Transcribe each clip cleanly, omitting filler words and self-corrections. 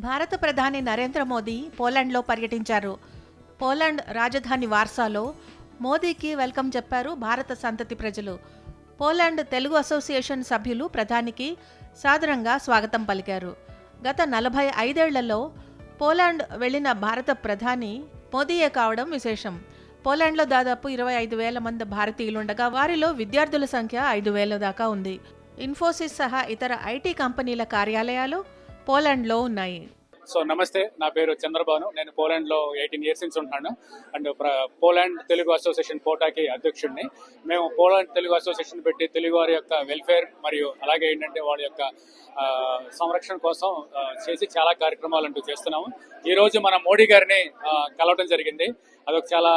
భారత ప్రధాని నరేంద్ర మోదీ పోలాండ్లో పర్యటించారు. పోలాండ్ రాజధాని వార్సాలో మోదీకి వెల్కమ్ చెప్పారు భారత సంతతి ప్రజలు. పోలాండ్ తెలుగు అసోసియేషన్ సభ్యులు ప్రధానికి సాదరంగా స్వాగతం పలికారు. గత 45 ఏళ్లలో పోలాండ్ వెళ్లిన భారత ప్రధాని మోదీయే కావడం విశేషం. పోలాండ్లో దాదాపు 25,000 మంది భారతీయులుండగా వారిలో విద్యార్థుల సంఖ్య 5,000 దాకా ఉంది. ఇన్ఫోసిస్ సహా ఇతర ఐటీ కంపెనీల కార్యాలయాలు పోలాండ్లో ఉన్నాయి. సో నమస్తే, నా పేరు చంద్రబాను. నేను పోలాండ్లో 18 ఇయర్స్ నుంచి ఉంటున్నాను అండ్ పోలాండ్ తెలుగు అసోసియేషన్ పోటాకి అధ్యక్షుడిని. మేము పోలాండ్ తెలుగు అసోసియేషన్ పెట్టి తెలుగు వారి యొక్క వెల్ఫేర్ మరియు అలాగే ఏంటంటే వాళ్ళ యొక్క సంరక్షణ కోసం చేసి చాలా కార్యక్రమాలు అంటూ చేస్తున్నాము. ఈరోజు మన మోడీ గారిని కలవడం జరిగింది. అదొక చాలా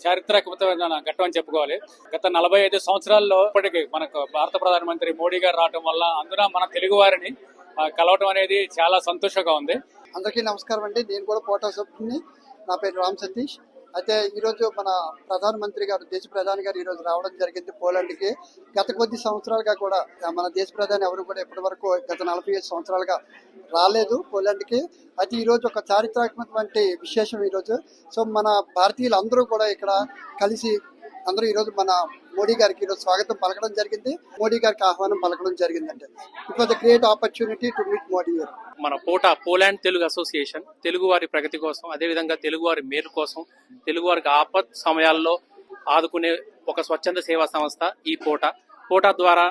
చారిత్రాత్మకమైన ఘట్టం అని చెప్పుకోవాలి. గత 45 సంవత్సరాల్లో ఇప్పటికీ మనకు భారత ప్రధానమంత్రి మోడీ గారు రావడం వల్ల అందున మన తెలుగు వారిని కలవటం అనేది చాలా సంతోషంగా ఉంది. అందరికీ నమస్కారం అండి. నేను కూడా పోటా సభ్యుని. నా పేరు రామ్ సతీష్. అయితే ఈరోజు మన ప్రధానమంత్రి గారు, దేశ ప్రధాని గారు ఈరోజు రావడం జరిగింది పోలాండ్కి. గత కొద్ది సంవత్సరాలుగా కూడా మన దేశ ప్రధాని ఎవరు కూడా ఇప్పటి వరకు గత 45 సంవత్సరాలుగా రాలేదు పోలాండ్కి. అయితే ఈరోజు ఒక చారిత్రాత్మకమైన విశేషం ఈరోజు. సో మన భారతీయులు అందరూ కూడా ఇక్కడ కలిసి అందరూ ఈరోజు మన మోడీ గారికి ఈరోజు స్వాగతం పలకడం జరిగింది. మోడీ గారికి ఆహ్వానం పలకడం జరిగిందంటే it was a great opportunity to meet Modi గారు. మన పోలాండ్ తెలుగు అసోసియేషన్ తెలుగు వారి ప్రగతి కోసం, అదేవిధంగా తెలుగు వారి మేలు కోసం, తెలుగు వారికి ఆపత్ సమయాల్లో ఆదుకునే ఒక స్వచ్ఛంద సేవా సంస్థ ఈ పోటా ద్వారా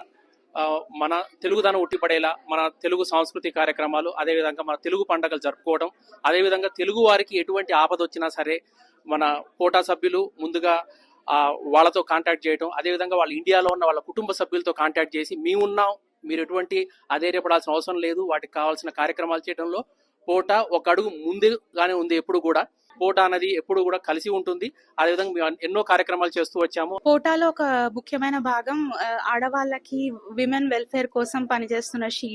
మన తెలుగుదనం ఉట్టిపడేలా మన తెలుగు సంస్కృతి కార్యక్రమాలు, అదేవిధంగా మన తెలుగు పండుగలు జరుపుకోవడం, అదేవిధంగా తెలుగు వారికి ఎటువంటి ఆపద వచ్చినా సరే మన పోటా సభ్యులు ముందుగా వాళ్ళతో కాంటాక్ట్ చేయడం, అదేవిధంగా వాళ్ళ ఇండియాలో ఉన్న వాళ్ళ కుటుంబ సభ్యులతో కాంటాక్ట్ చేసి మేమున్నాం, మీరు ఎటువంటి అధైర్యపడాల్సిన అవసరం లేదు, వాటికి కావాల్సిన కార్యక్రమాలు చేయడంలో పోటా ఒక అడుగు ముందుగానే ఉంది. ఎప్పుడు కూడా పోటా అనేది ఎప్పుడు కూడా కలిసి ఉంటుంది. అదేవిధంగా మేము ఎన్నో కార్యక్రమాలు చేస్తూ వచ్చాము. పోటాలో ఒక ముఖ్యమైన భాగం ఆడవాళ్ళకి విమెన్ వెల్ఫేర్ కోసం పనిచేస్తున్న షీ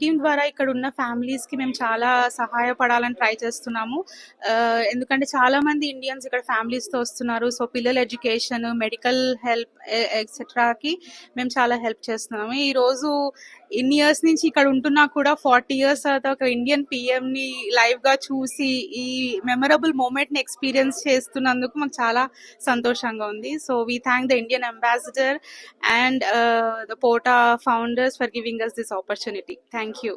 టీమ్ ద్వారా ఇక్కడ ఉన్న ఫ్యామిలీస్ కి మేము చాలా సహాయపడాలని ట్రై చేస్తున్నాము. ఎందుకంటే చాలా మంది ఇండియన్స్ ఇక్కడ ఫ్యామిలీస్ తో వస్తున్నారు. సో పిల్లల ఎడ్యుకేషన్, మెడికల్ హెల్ప్ ఎక్సెట్రాకి మేము చాలా హెల్ప్ చేస్తున్నాము. ఈ రోజు ఇన్ని ఇయర్స్ నుంచి ఇక్కడ ఉంటున్నా కూడా 40 ఇయర్స్ తర్వాత ఒక ఇండియన్ పిఎం ని లైవ్ గా చూసి ఈ మెమరబుల్ మూమెంట్ ని ఎక్స్పీరియన్స్ చేస్తున్నందుకు మాకు చాలా సంతోషంగా ఉంది. So we thank the Indian ambassador and the POTA founders for giving us this opportunity. Thank you.